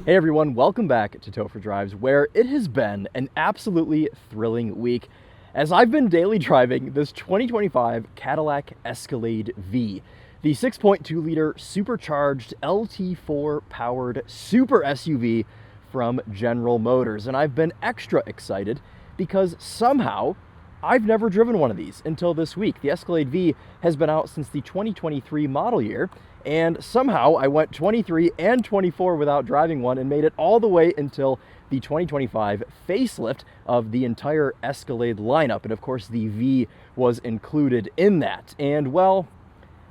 Hey everyone, welcome back to Topher Drives, where it has been an absolutely thrilling week as I've been daily driving this 2025 Cadillac Escalade V, the 6.2-liter supercharged LT4 powered super SUV from General Motors. And I've been extra excited because somehow I've never driven one of these until this week. The Escalade V has been out since the 2023 model year, and somehow I went 23 and 24 without driving one and made it all the way until the 2025 facelift of the entire Escalade lineup. And of course, the V was included in that. And well,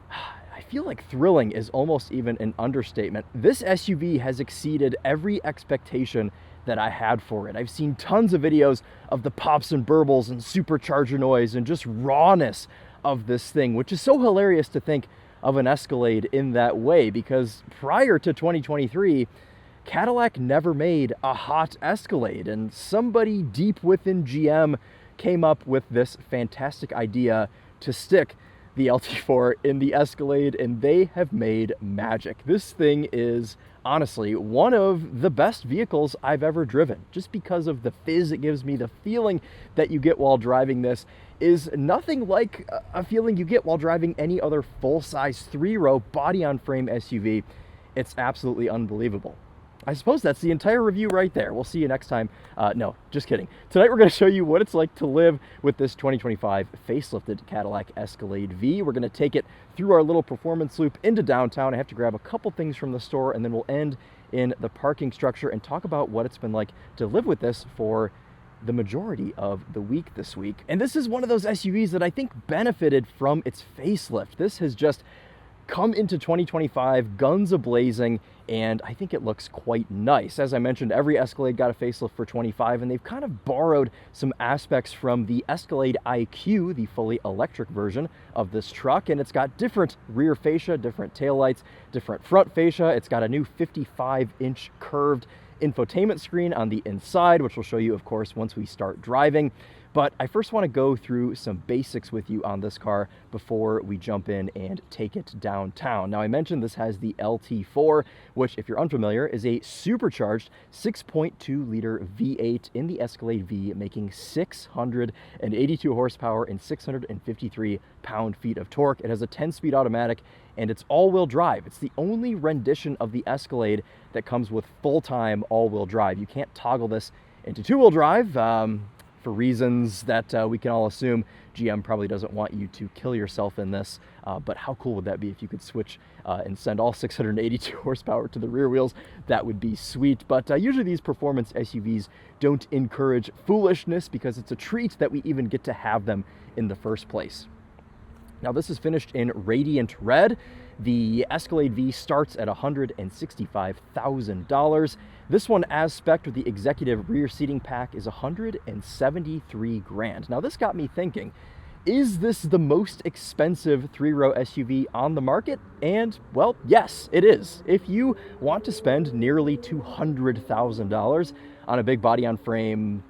I feel like thrilling is almost even an understatement. This SUV has exceeded every expectation that I had for it. I've seen tons of videos of the pops and burbles and supercharger noise and just rawness of this thing, which is so hilarious to think of an Escalade in that way, because prior to 2023, Cadillac never made a hot Escalade, and somebody deep within GM came up with this fantastic idea to stick the LT4 in the Escalade, and they have made magic. This thing is honestly one of the best vehicles I've ever driven, just because of the fizz it gives me. The feeling that you get while driving this is nothing like a feeling you get while driving any other full-size three-row body-on-frame SUV. It's absolutely unbelievable. I suppose that's the entire review right there. We'll see you next time. No, just kidding. Tonight we're going to show you what it's like to live with this 2025 facelifted Cadillac Escalade V. We're going to take it through our little performance loop into downtown. I have to grab a couple things from the store, and then we'll end in the parking structure and talk about what it's been like to live with this for the majority of the week this week. And this is one of those SUVs that I think benefited from its facelift. This has just come into 2025 guns a-blazing, and I think it looks quite nice. As I mentioned, every Escalade got a facelift for 25, and they've kind of borrowed some aspects from the Escalade IQ, the fully electric version of this truck, and it's got different rear fascia, different taillights, different front fascia. It's got a new 55-inch curved infotainment screen on the inside, which we'll show you, of course, once we start driving. But I first want to go through some basics with you on this car before we jump in and take it downtown. Now, I mentioned this has the LT4, which, if you're unfamiliar, is a supercharged 6.2-liter V8 in the Escalade V, making 682 horsepower and 653 pound-feet of torque. It has a 10-speed automatic, and it's all-wheel drive. It's the only rendition of the Escalade that comes with full-time all-wheel drive. You can't toggle this into two-wheel drive, for reasons that we can all assume. GM probably doesn't want you to kill yourself in this, but how cool would that be if you could switch and send all 682 horsepower to the rear wheels? That would be sweet. But usually these performance SUVs don't encourage foolishness, because it's a treat that we even get to have them in the first place. Now, this is finished in radiant red. The Escalade V starts at $165,000. This one, as spec'd with the executive rear seating pack, is $173,000. Now, this got me thinking, is this the most expensive three-row SUV on the market? And, well, yes, it is. If you want to spend nearly $200,000 on a big body-on-frame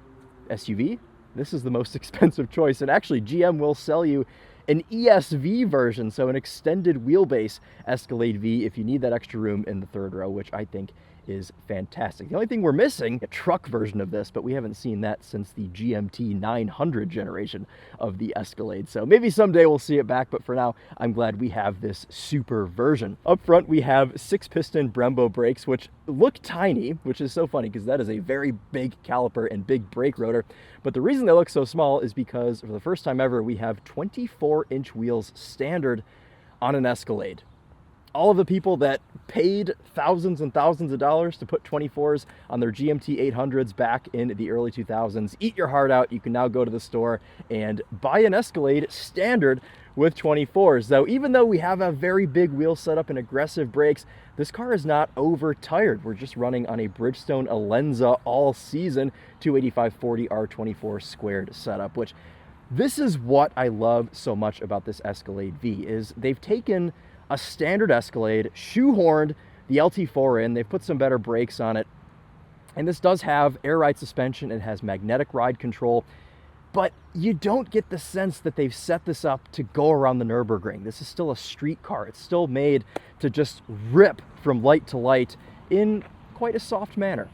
SUV, this is the most expensive choice. And actually, GM will sell you an ESV version, so an extended wheelbase Escalade V, if you need that extra room in the third row, which I think is fantastic. The only thing we're missing, a truck version of this, but we haven't seen that since the GMT 900 generation of the Escalade. So maybe someday we'll see it back, but for now, I'm glad we have this super version. Up front, we have 6-piston Brembo brakes, which look tiny, which is so funny because that is a very big caliper and big brake rotor. But the reason they look so small is because for the first time ever, we have 24-inch wheels standard on an Escalade. All of the people that paid thousands and thousands of dollars to put 24s on their GMT 800s back in the early 2000s, eat your heart out. You can now go to the store and buy an Escalade standard with 24s. Though, even though we have a very big wheel setup and aggressive brakes, this car is not overtired. We're just running on a Bridgestone Alenza all season 285/40 R24 squared setup, which this is what I love so much about this Escalade V, is they've taken a standard Escalade, shoehorned the LT4 in, they've put some better brakes on it, and this does have air ride suspension, it has magnetic ride control, but you don't get the sense that they've set this up to go around the Nürburgring. This is still a street car. It's still made to just rip from light to light in quite a soft manner.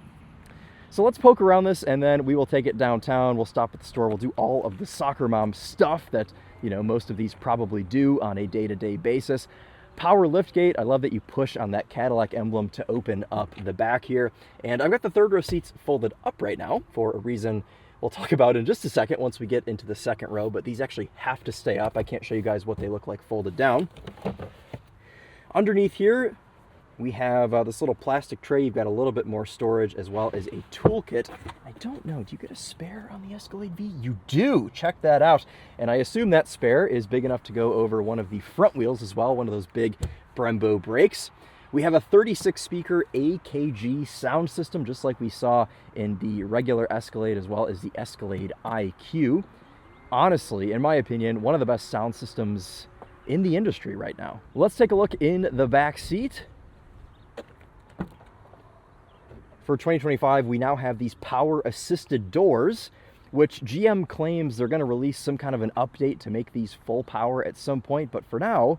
So let's poke around this, and then we will take it downtown. We'll stop at the store. We'll do all of the soccer mom stuff that, you know, most of these probably do on a day-to-day basis. Power liftgate. I love that you push on that Cadillac emblem to open up the back here. And I've got the third row seats folded up right now for a reason we'll talk about in just a second once we get into the second row, but these actually have to stay up. I can't show you guys what they look like folded down. Underneath here, we have this little plastic tray. You've got a little bit more storage as well as a toolkit. I don't know, do you get a spare on the Escalade V? You do, check that out. And I assume that spare is big enough to go over one of the front wheels as well, one of those big Brembo brakes. We have a 36 speaker AKG sound system, just like we saw in the regular Escalade as well as the Escalade IQ. Honestly, in my opinion, one of the best sound systems in the industry right now. Let's take a look in the back seat. For 2025, we now have these power-assisted doors, which GM claims they're going to release some kind of an update to make these full power at some point. But for now,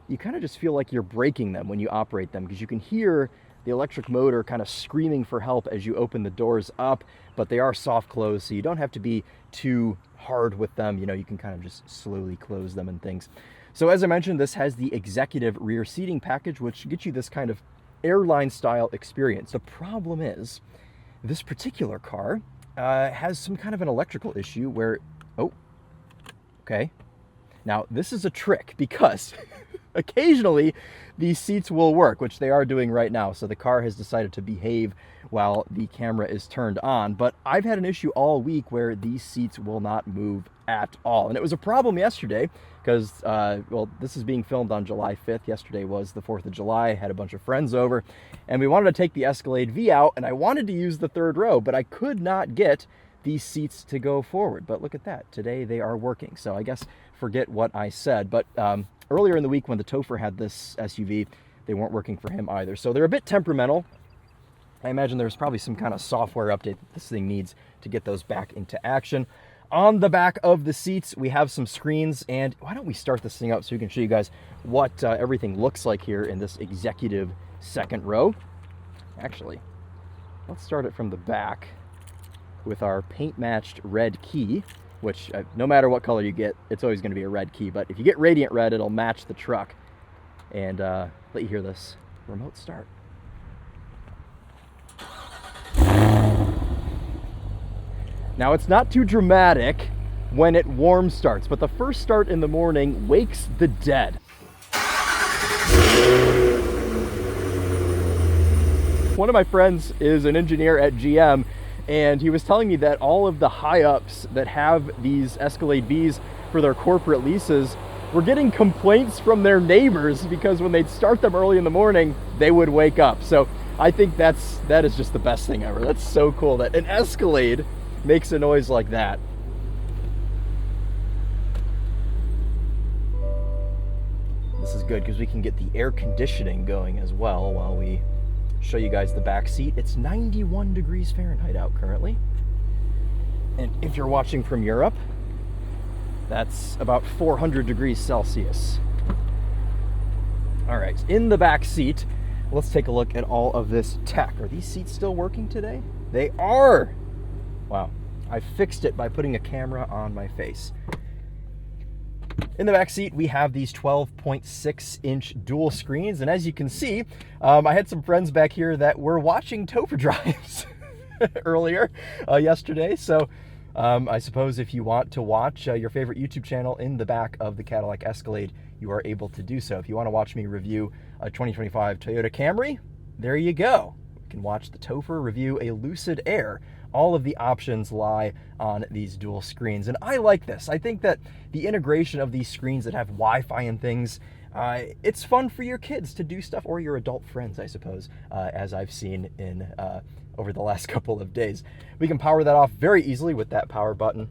you kind of just feel like you're braking them when you operate them, because you can hear the electric motor kind of screaming for help as you open the doors up, but they are soft closed, so you don't have to be too hard with them. You know, you can kind of just slowly close them and things. So as I mentioned, this has the executive rear seating package, which gets you this kind of airline style experience. The problem is this particular car has some kind of an electrical issue where, oh, okay. Now this is a trick because occasionally these seats will work, which they are doing right now. So the car has decided to behave while the camera is turned on, but I've had an issue all week where these seats will not move at all. And it was a problem yesterday because, well, this is being filmed on July 5th. Yesterday was the 4th of July. I had a bunch of friends over and we wanted to take the Escalade V out, and I wanted to use the third row, but I could not get these seats to go forward. But look at that. Today they are working. So I guess forget what I said. But earlier in the week when the Topher had this SUV, they weren't working for him either. So they're a bit temperamental. I imagine there's probably some kind of software update that this thing needs to get those back into action. On the back of the seats, we have some screens, and why don't we start this thing up so we can show you guys what everything looks like here in this executive second row. Actually, let's start it from the back with our paint-matched red key, which no matter what color you get, it's always going to be a red key. But if you get radiant red, it'll match the truck. And let you hear this remote start. Now, it's not too dramatic when it warm starts, but the first start in the morning wakes the dead. One of my friends is an engineer at GM, and he was telling me that all of the high-ups that have these Escalade Vs for their corporate leases were getting complaints from their neighbors because when they'd start them early in the morning, they would wake up. So I think that is just the best thing ever. That's so cool that an Escalade makes a noise like that. This is good because we can get the air conditioning going as well while we show you guys the back seat. It's 91 degrees Fahrenheit out currently. And if you're watching from Europe, that's about 400 degrees Celsius. All right, in the back seat, let's take a look at all of this tech. Are these seats still working today? They are! Wow, I fixed it by putting a camera on my face. In the back seat, we have these 12.6-inch dual screens, and as you can see, I had some friends back here that were watching Topher drives earlier yesterday, so I suppose if you want to watch your favorite YouTube channel in the back of the Cadillac Escalade, you are able to do so. If you want to watch me review a 2025 Toyota Camry, there you go. You can watch the Topher review a Lucid Air. All of the options lie on these dual screens, and I like this. I think that the integration of these screens that have Wi-Fi and things, it's fun for your kids to do stuff, or your adult friends, I suppose, as I've seen in over the last couple of days. We can power that off very easily with that power button.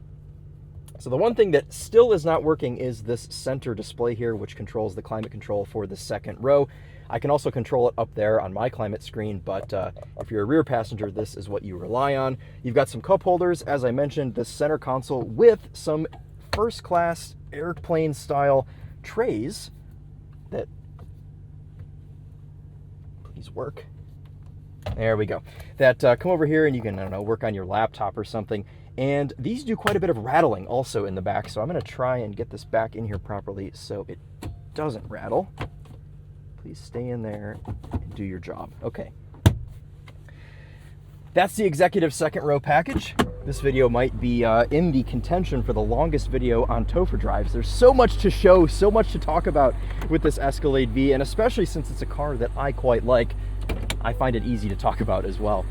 So the one thing that still is not working is this center display here, which controls the climate control for the second row. I can also control it up there on my climate screen, but if you're a rear passenger, this is what you rely on. You've got some cup holders, as I mentioned, the center console with some first-class airplane-style trays that, please work, There we go. That come over here and you can, I don't know, work on your laptop or something. And these do quite a bit of rattling also in the back. So I'm going to try and get this back in here properly so it doesn't rattle. Please stay in there and do your job. Okay. That's the executive second row package. This video might be in the contention for the longest video on Topher drives. There's so much to show, so much to talk about with this Escalade V, and especially since it's a car that I quite like, I find it easy to talk about as well.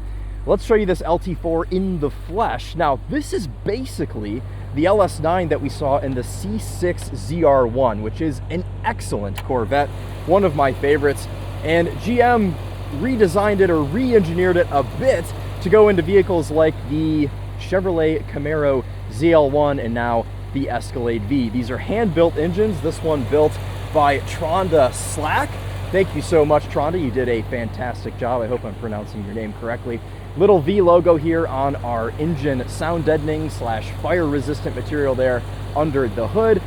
Let's show you this LT4 in the flesh. Now, this is basically the LS9 that we saw in the C6 ZR1, which is an excellent Corvette, one of my favorites, and GM redesigned it or re-engineered it a bit to go into vehicles like the Chevrolet Camaro ZL1 and now the Escalade V. These are hand-built engines, this one built by Tronda Slack. Thank you so much, Tronda. You did a fantastic job. I hope I'm pronouncing your name correctly. Little V logo here on our engine sound deadening / fire resistant material there under the hood.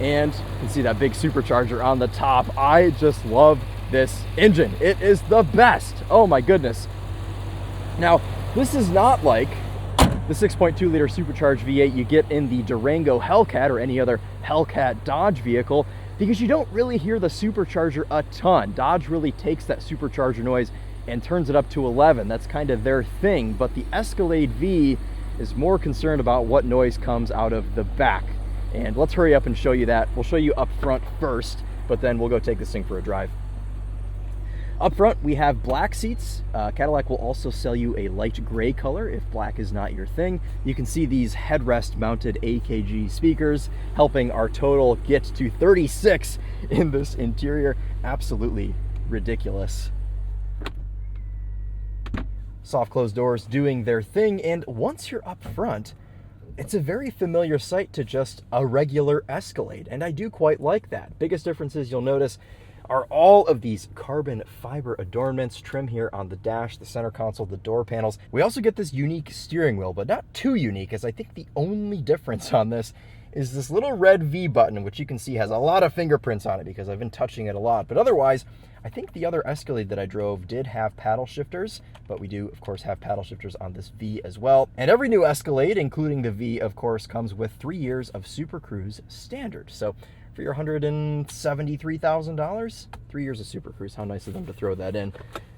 And you can see that big supercharger on the top. I just love this engine. It is the best. Oh my goodness. Now, this is not like the 6.2 liter supercharged V8 you get in the Durango Hellcat or any other Hellcat Dodge vehicle, because you don't really hear the supercharger a ton. Dodge really takes that supercharger noise and turns it up to 11. That's kind of their thing, but the Escalade V is more concerned about what noise comes out of the back. And let's hurry up and show you that. We'll show you up front first, but then we'll go take this thing for a drive. Up front, we have black seats. Cadillac will also sell you a light gray color if black is not your thing. You can see these headrest mounted AKG speakers helping our total get to 36 in this interior. Absolutely ridiculous. Soft closed doors doing their thing, and once you're up front, it's a very familiar sight to just a regular Escalade, and I do quite like that. Biggest differences you'll notice are all of these carbon fiber adornments, trim here on the dash, the center console, the door panels. We also get this unique steering wheel, but not too unique, as I think the only difference on this is this little red V button, which you can see has a lot of fingerprints on it because I've been touching it a lot. But otherwise, I think the other Escalade that I drove did have paddle shifters, but we do, of course, have paddle shifters on this V as well. And every new Escalade, including the V, of course, comes with 3 years of Super Cruise standard. So for your $173,000, 3 years of Super Cruise. How nice of them to throw that in.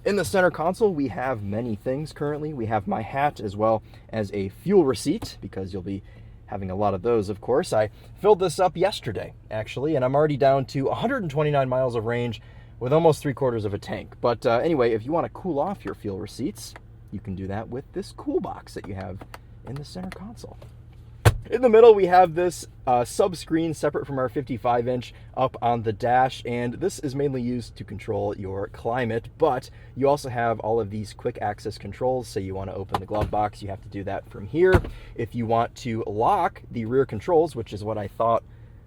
In the center console, we have many things currently. We have my hat as well as a fuel receipt, because you'll be having a lot of those, of course. I filled this up yesterday, actually, and I'm already down to 129 miles of range with almost 3/4 of a tank. But anyway, if you want to cool off your fuel receipts, you can do that with this cool box that you have in the center console. In the middle, we have this sub-screen separate from our 55-inch up on the dash, and this is mainly used to control your climate, but you also have all of these quick access controls. Say you want to open the glove box, you have to do that from here. If you want to lock the rear controls, which is what I thought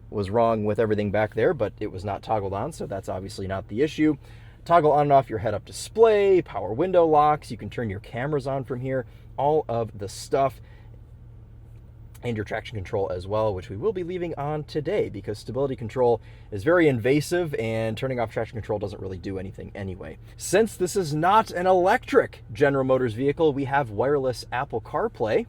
was wrong with everything back there, but it was not toggled on, so that's obviously not the issue. Toggle on and off your head-up display, power window locks, you can turn your cameras on from here, all of the stuff. And your traction control as well, which we will be leaving on today because stability control is very invasive and turning off traction control doesn't really do anything anyway. Since this is not an electric General Motors vehicle, we have wireless Apple CarPlay.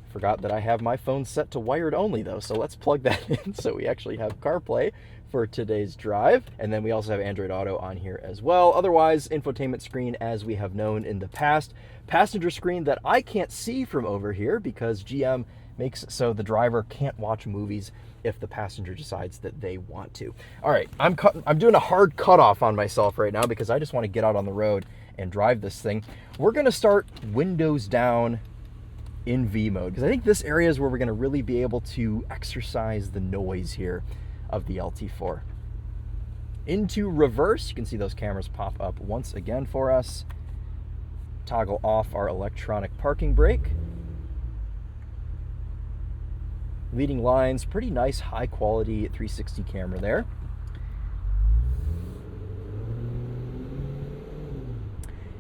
Forgot that I have my phone set to wired only though, so let's plug that in so we actually have CarPlay for today's drive. And then we also have Android Auto on here as well. Otherwise, infotainment screen as we have known in the past. Passenger screen that I can't see from over here because GM makes so the driver can't watch movies if the passenger decides that they want to. All right, I'm doing a hard cutoff on myself right now because I just want to get out on the road and drive this thing. We're going to start windows down in V mode because I think this area is where we're going to really be able to exercise the noise here of the LT4. Into reverse, you can see those cameras pop up once again for us. Toggle off our electronic parking brake. Leading lines, pretty nice high quality 360 camera there.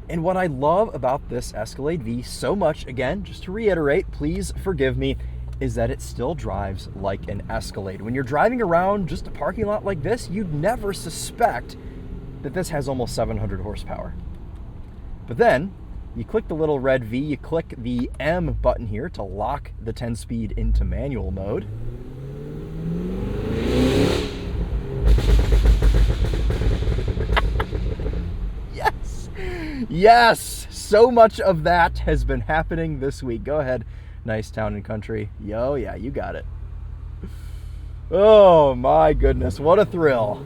And what I love about this Escalade V so much, again, just to reiterate, please forgive me, is that it still drives like an Escalade. When you're driving around just a parking lot like this, you'd never suspect that this has almost 700 horsepower. But then you click the little red V, you click the M button here to lock the 10-speed into manual mode. Yes! Yes! So much of that has been happening this week. Go ahead, nice town and country. Yo, yeah, you got it. Oh my goodness, what a thrill.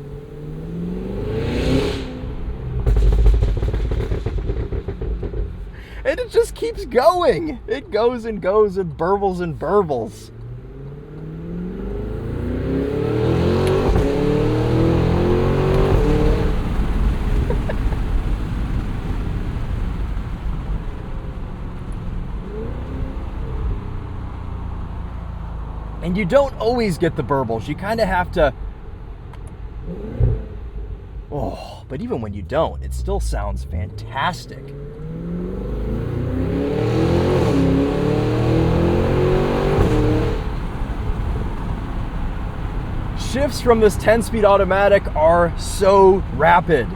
And it just keeps going. It goes and goes and burbles and burbles. And you don't always get the burbles. You kind of have to... Oh, but even when you don't, it still sounds fantastic. Shifts from this 10-speed automatic are so rapid.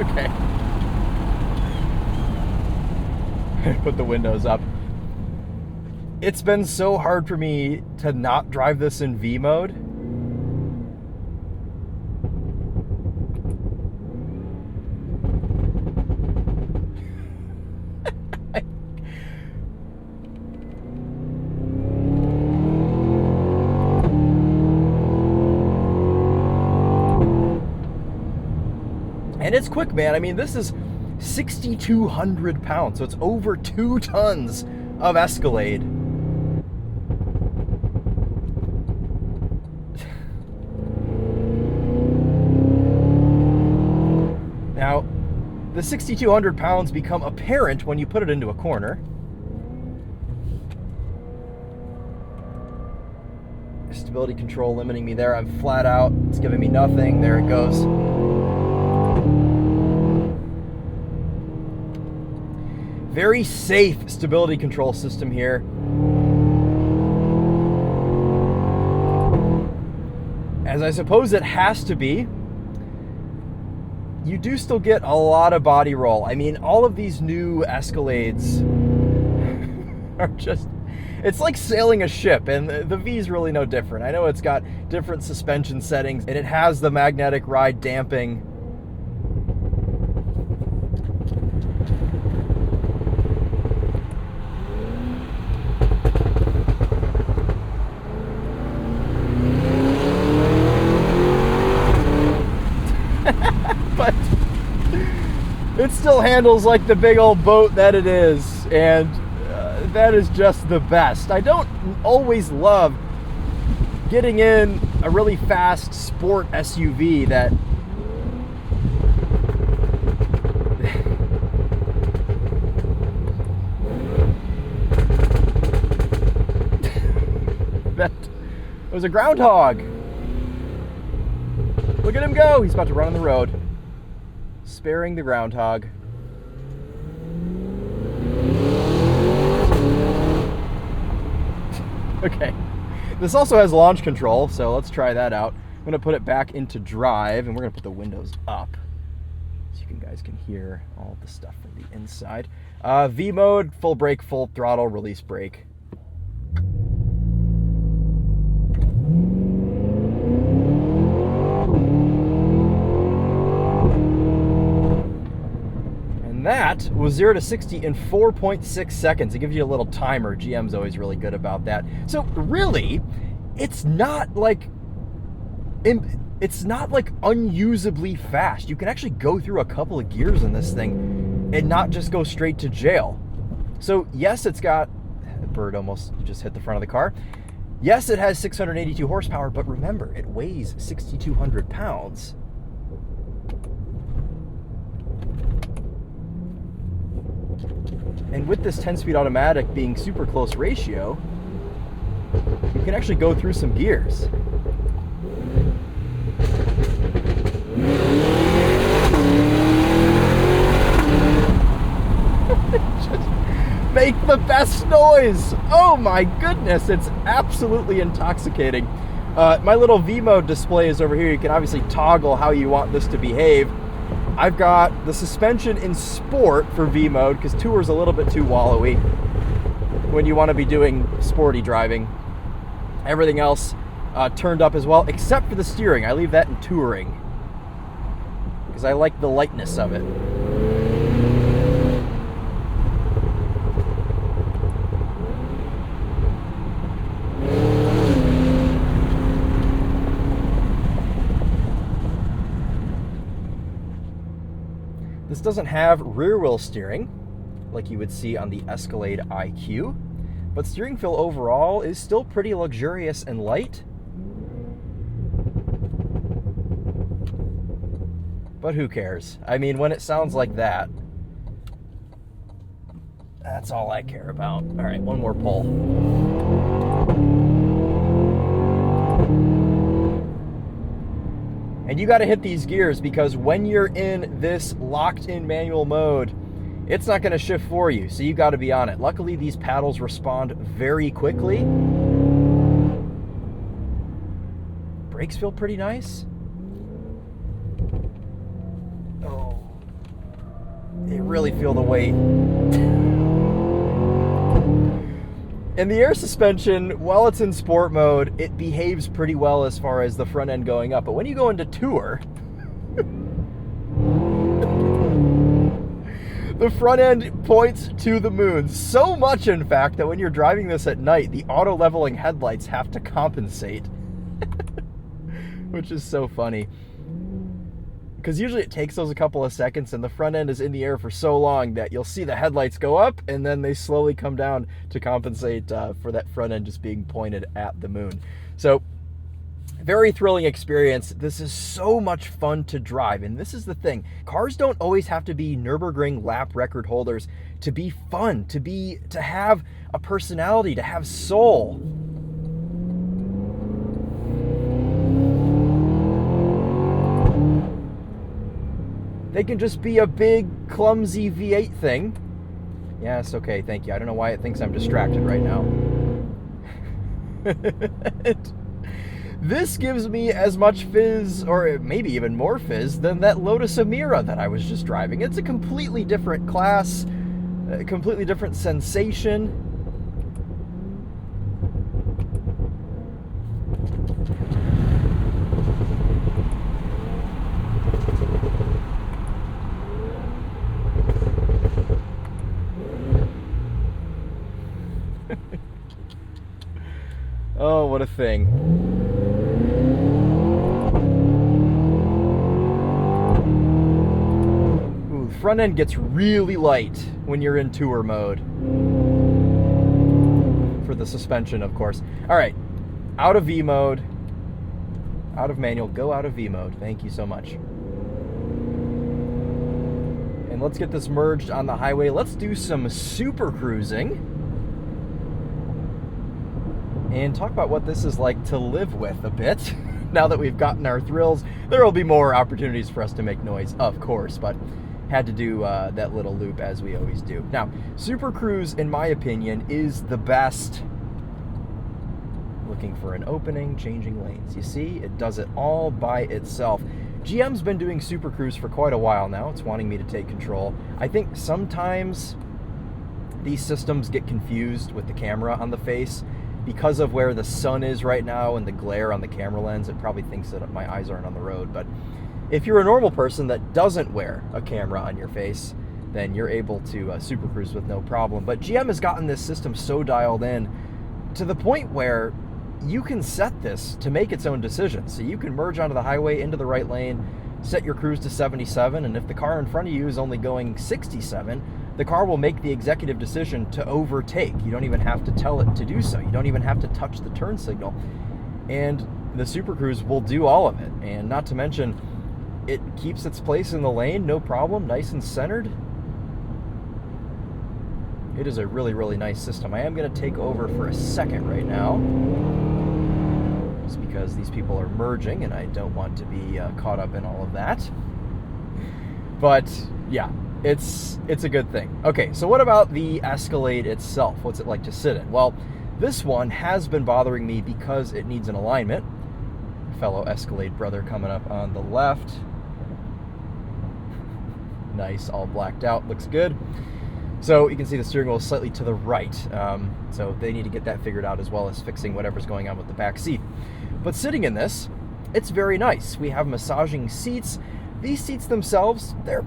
Okay. Put the windows up. It's been so hard for me to not drive this in V mode. And it's quick, man. I mean, this is 6,200 pounds, so it's over 2 tons of Escalade. Now, the 6,200 pounds become apparent when you put it into a corner. Stability control limiting me there. I'm flat out. It's giving me nothing. There it goes. Very safe stability control system here. As I suppose it has to be. You do still get a lot of body roll. I mean, all of these new Escalades are just... It's like sailing a ship, and the V is really no different. I know it's got different suspension settings, and it has the magnetic ride damping. But it still handles like the big old boat that it is, and that is just the best. I don't always love getting in a really fast sport SUV that that was a groundhog. Look at him go. He's about to run on the road. Sparing the groundhog. Okay. This also has launch control, so let's try that out. I'm going to put it back into drive, and we're going to put the windows up so you guys can hear all the stuff from the inside. V mode, full brake, full throttle, release brake. That was 0 to 60 in 4.6 seconds. It gives you a little timer. GM's always really good about that. So really, it's not like unusably fast. You can actually go through a couple of gears in this thing and not just go straight to jail. So yes, it's got... The bird almost just hit the front of the car. Yes, it has 682 horsepower, but remember, it weighs 6,200 pounds. And with this 10-speed automatic being super close ratio, you can actually go through some gears. Just make the best noise. Oh my goodness, it's absolutely intoxicating. My little V mode display is over here. You can obviously toggle how you want this to behave. I've got the suspension in sport for V mode because Tour is a little bit too wallowy when you want to be doing sporty driving. Everything else turned up as well, except for the steering. I leave that in touring because I like the lightness of it. This doesn't have rear wheel steering like you would see on the Escalade IQ, but steering feel overall is still pretty luxurious and light. But who cares? I mean, when it sounds like that, that's all I care about. All right, one more pull. And you got to hit these gears because when you're in this locked-in manual mode, it's not going to shift for you, so you got to be on it. Luckily, these paddles respond very quickly. Brakes feel pretty nice. Oh, they really feel the weight. And the air suspension, while it's in sport mode, it behaves pretty well as far as the front end going up. But when you go into Tour, the front end points to the moon. So much, in fact, that when you're driving this at night, the auto-leveling headlights have to compensate. Which is so funny. Because usually it takes those a couple of seconds and the front end is in the air for so long that you'll see the headlights go up and then they slowly come down to compensate for that front end just being pointed at the moon. So, very thrilling experience. This is so much fun to drive. And this is the thing. Cars don't always have to be Nürburgring lap record holders to be fun, to have a personality, to have soul. They can just be a big, clumsy V8 thing. Yes, okay, thank you. I don't know why it thinks I'm distracted right now. This gives me as much fizz, or maybe even more fizz, than that Lotus Emira that I was just driving. It's a completely different class, a completely different sensation. Oh, what a thing. Ooh, the front end gets really light when you're in Tour mode. For the suspension, of course. All right, out of V mode, out of manual, go out of V mode. Thank you so much. And let's get this merged on the highway. Let's do some super cruising. And talk about what this is like to live with a bit. Now that we've gotten our thrills, there will be more opportunities for us to make noise, of course, but had to do that little loop as we always do. Now, Super Cruise, in my opinion, is the best. Looking for an opening, changing lanes. You see, it does it all by itself. GM's been doing Super Cruise for quite a while now. It's wanting me to take control. I think sometimes these systems get confused with the camera on the face. Because of where the sun is right now and the glare on the camera lens, it probably thinks that my eyes aren't on the road. But if you're a normal person that doesn't wear a camera on your face, then you're able to Super Cruise with no problem. But GM has gotten this system so dialed in to the point where you can set this to make its own decisions. So you can merge onto the highway into the right lane, set your cruise to 77, and if the car in front of you is only going 67, the car will make the executive decision to overtake. You don't even have to tell it to do so. You don't even have to touch the turn signal. And the Super Cruise will do all of it. And not to mention, it keeps its place in the lane, no problem, nice and centered. It is a really, really nice system. I am going to take over for a second right now, just because these people are merging and I don't want to be caught up in all of that. But yeah, it's a good thing. Okay, so what about the Escalade itself? What's it like to sit in? Well, this one has been bothering me because it needs an alignment. Fellow Escalade brother coming up on the left. Nice, all blacked out, looks good. So you can see the steering wheel is slightly to the right. So they need to get that figured out, as well as fixing whatever's going on with the back seat. But sitting in this, it's very nice. We have massaging seats. These seats themselves, they're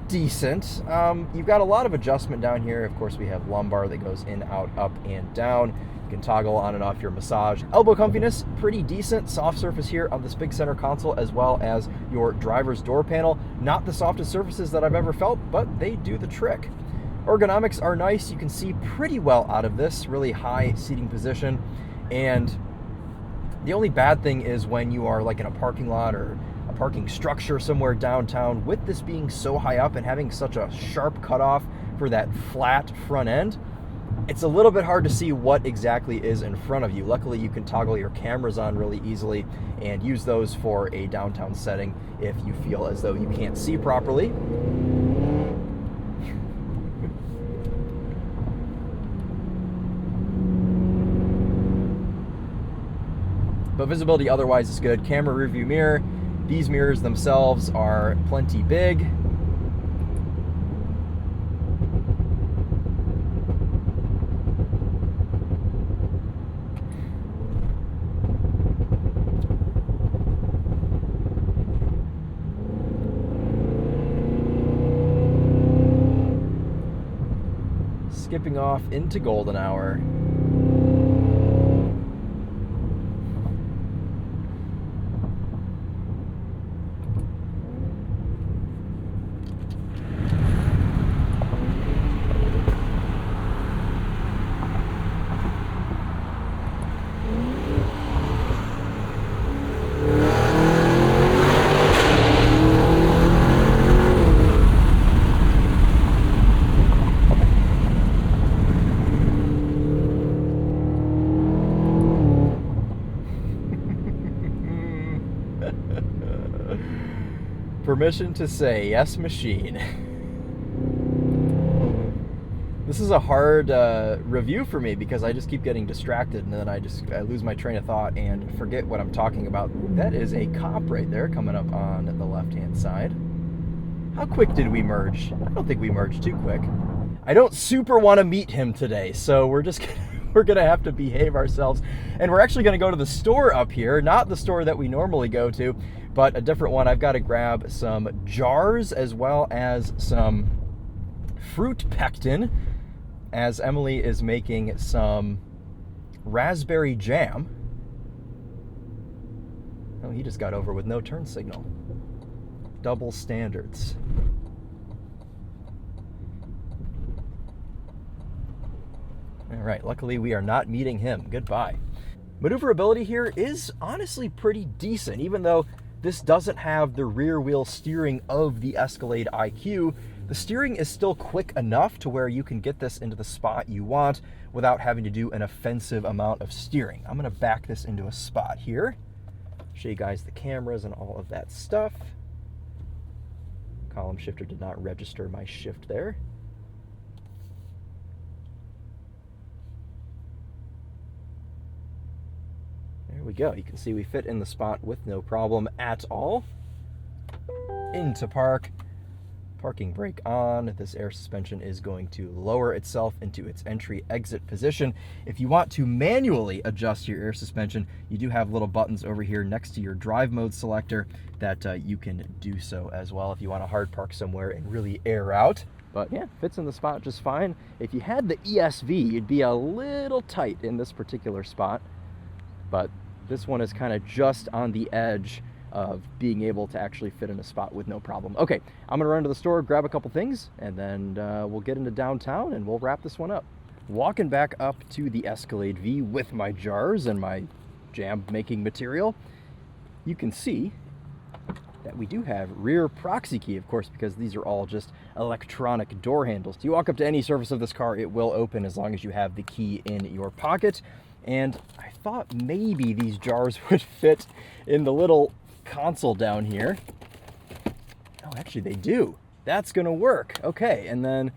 decent. You've got a lot of adjustment down here. Of course, we have lumbar that goes in, out, up, and down. You can toggle on and off your massage. Elbow comfiness, pretty decent. Soft surface here on this big center console, as well as your driver's door panel. Not the softest surfaces that I've ever felt, but they do the trick. Ergonomics are nice. You can see pretty well out of this, really high seating position. And the only bad thing is when you are like in a parking lot or a parking structure somewhere downtown, with this being so high up and having such a sharp cutoff for that flat front end, it's a little bit hard to see what exactly is in front of you. Luckily, you can toggle your cameras on really easily and use those for a downtown setting if you feel as though you can't see properly. But visibility otherwise is good. Camera rearview mirror. These mirrors themselves are plenty big. Skipping off into golden hour. Permission to say yes, machine. This is a hard review for me because I just keep getting distracted and then I lose my train of thought and forget what I'm talking about. That is a cop right there coming up on the left-hand side. How quick did we merge? I don't think we merged too quick. I don't super want to meet him today, so we're gonna have to behave ourselves, and we're actually gonna go to the store up here, not the store that we normally go to, but a different one. I've got to grab some jars as well as some fruit pectin, as Emily is making some raspberry jam. Oh, he just got over with no turn signal. Double standards. All right, luckily we are not meeting him. Goodbye. Maneuverability here is honestly pretty decent, even though this doesn't have the rear wheel steering of the Escalade IQ. The steering is still quick enough to where you can get this into the spot you want without having to do an offensive amount of steering. I'm gonna back this into a spot here. Show you guys the cameras and all of that stuff. Column shifter did not register my shift there. There we go. You can see we fit in the spot with no problem at all. Into park. Parking brake on. This air suspension is going to lower itself into its entry-exit position. If you want to manually adjust your air suspension, you do have little buttons over here next to your drive mode selector that you can do so as well if you want to hard park somewhere and really air out. But yeah, fits in the spot just fine. If you had the ESV, you'd be a little tight in this particular spot, but this one is kind of just on the edge of being able to actually fit in a spot with no problem. Okay, I'm gonna run to the store, grab a couple things, and then we'll get into downtown and we'll wrap this one up. Walking back up to the Escalade V with my jars and my jam making material, you can see that we do have rear proxy key, of course, because these are all just electronic door handles. You walk up to any surface of this car, it will open as long as you have the key in your pocket. And I thought maybe these jars would fit in the little console down here. Oh, actually they do. That's gonna work. Okay, and then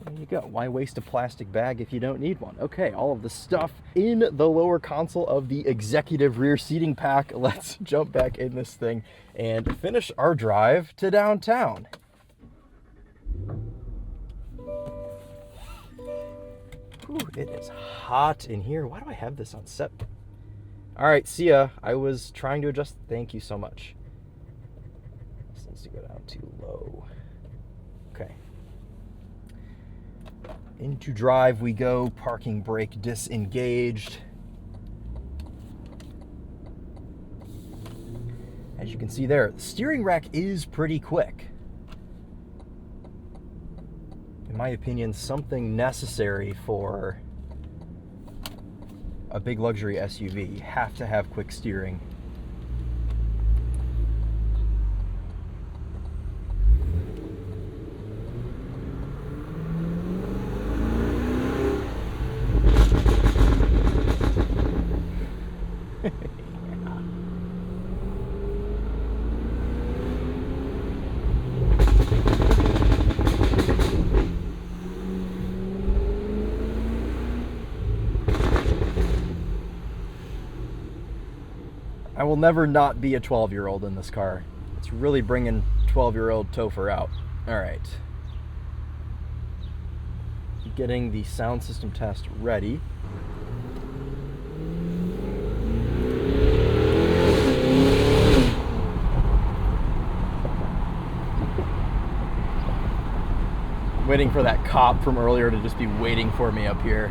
there you go. Why waste a plastic bag if you don't need one? Okay, all of the stuff in the lower console of the executive rear seating pack. Let's jump back in this thing and finish our drive to downtown. Whew, it is hot in here. Why do I have this on set? All right, see ya. I was trying to adjust. Thank you so much. This needs to go down to low. Okay. Into drive we go. Parking brake disengaged. As you can see there, the steering rack is pretty quick. In my opinion, something necessary for a big luxury SUV. You have to have quick steering. I will never not be a 12-year-old in this car. It's really bringing 12-year-old Topher out. All right. Getting the sound system test ready. Waiting for that cop from earlier to just be waiting for me up here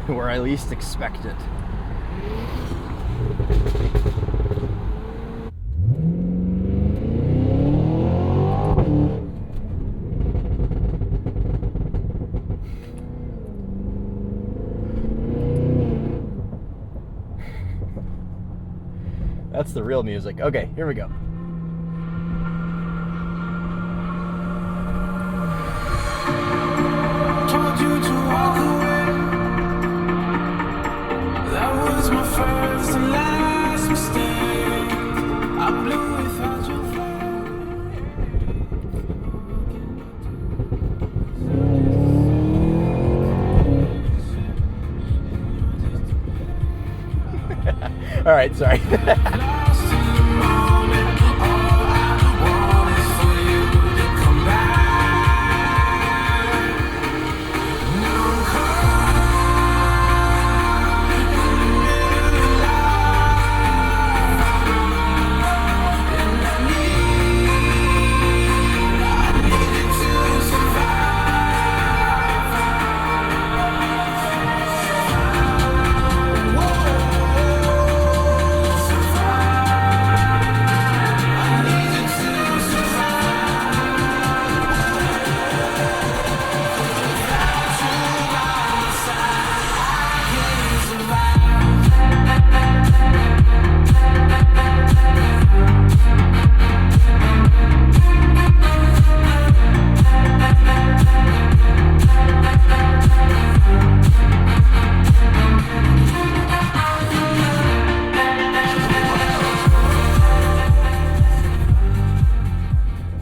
where I least expect it. That's the real music. Okay, here we go. Told you to walk away. That was my first and last mistake. I blew without your All right, sorry.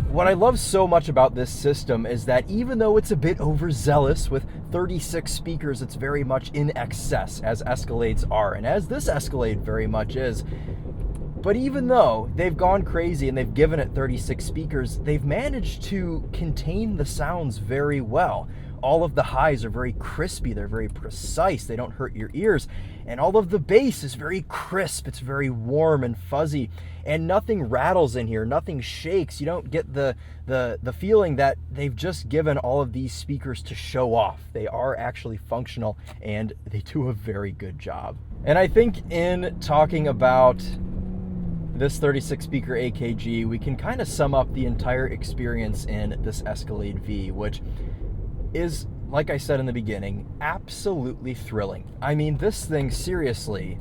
What I love so much about this system is that even though it's a bit overzealous with 36 speakers, it's very much in excess, as Escalades are, and as this Escalade very much is. But even though they've gone crazy and they've given it 36 speakers, they've managed to contain the sounds very well. All of the highs are very crispy, they're very precise, they don't hurt your ears, and all of the bass is very crisp, it's very warm and fuzzy, and nothing rattles in here, nothing shakes. You don't get the feeling that they've just given all of these speakers to show off. They are actually functional, and they do a very good job. And I think in talking about this 36 speaker AKG, we can kind of sum up the entire experience in this Escalade V, which is like I said in the beginning, absolutely thrilling. I mean, this thing, seriously,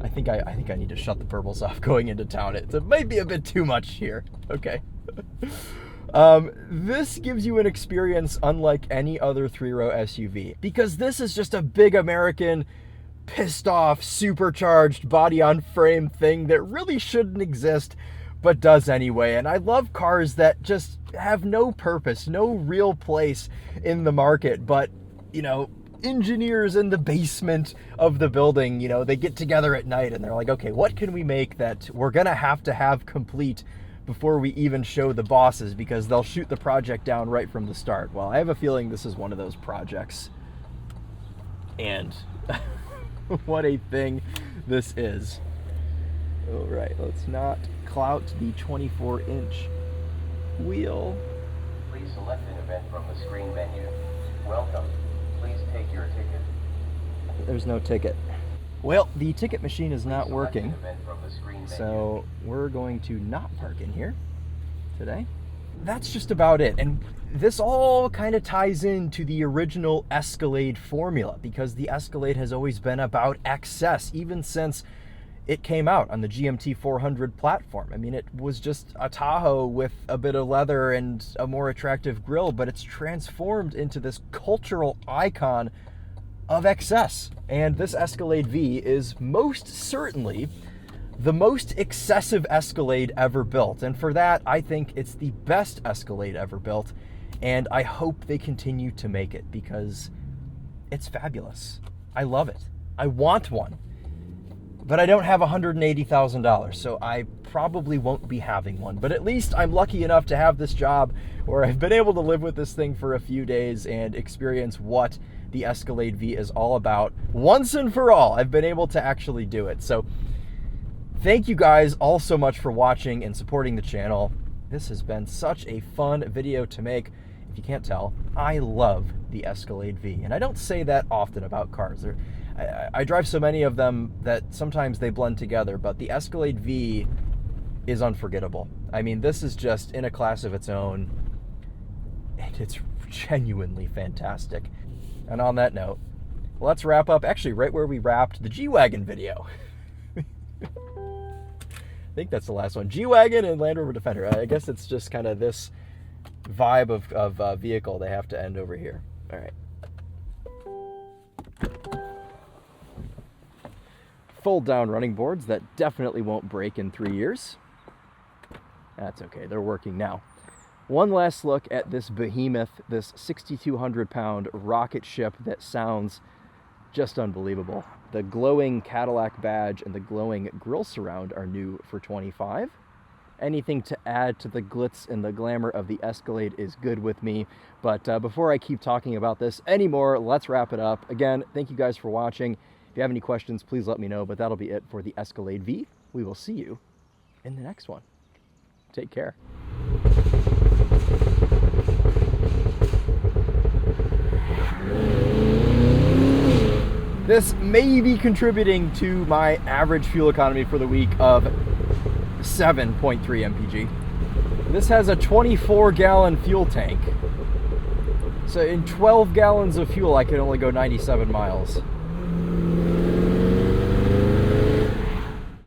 I think I need to shut the purples off going into town. It might be a bit too much here. Okay. This gives you an experience unlike any other three-row SUV, because this is just a big American pissed off supercharged body on frame thing that really shouldn't exist but does anyway. And I love cars that just have no purpose, no real place in the market, but, you know, engineers in the basement of the building, you know, they get together at night and they're like, okay, what can we make that we're gonna have to have complete before we even show the bosses, because they'll shoot the project down right from the start. Well, I have a feeling this is one of those projects. And what a thing this is. All right, let's not clout the 24-inch wheel. Please select an event from the screen menu. Welcome. Please take your ticket. There's no ticket. Well, the ticket machine is not working, so we're going to not park in here today. That's just about it. And this all kind of ties into the original Escalade formula, because the Escalade has always been about excess, even since it came out on the GMT 400 platform. I mean, it was just a Tahoe with a bit of leather and a more attractive grille, but it's transformed into this cultural icon of excess. And this Escalade V is most certainly the most excessive Escalade ever built. And for that, I think it's the best Escalade ever built. And I hope they continue to make it, because it's fabulous. I love it. I want one. But I don't have $180,000, so I probably won't be having one. But at least I'm lucky enough to have this job where I've been able to live with this thing for a few days and experience what the Escalade V is all about. Once and for all, I've been able to actually do it. So thank you guys all so much for watching and supporting the channel. This has been such a fun video to make. If you can't tell, I love the Escalade V. And I don't say that often about cars. I drive so many of them that sometimes they blend together, but the Escalade V is unforgettable. I mean, this is just in a class of its own, and it's genuinely fantastic. And on that note, let's wrap up actually right where we wrapped the G-Wagon video. I think that's the last one. G-Wagon and Land Rover Defender. I guess it's just kind of this vibe of vehicle they have to end over here. All right. Fold down running boards that definitely won't break in 3 years. That's okay, they're working now. One last look at this behemoth, this 6,200 pound rocket ship that sounds just unbelievable. The glowing Cadillac badge and the glowing grille surround are new for 25. Anything to add to the glitz and the glamour of the Escalade is good with me. But before I keep talking about this anymore, let's wrap it up. Again, thank you guys for watching. If you have any questions, please let me know, but that'll be it for the Escalade V. We will see you in the next one. Take care. This may be contributing to my average fuel economy for the week of 7.3 mpg. This has a 24-gallon fuel tank. So in 12 gallons of fuel, I can only go 97 miles.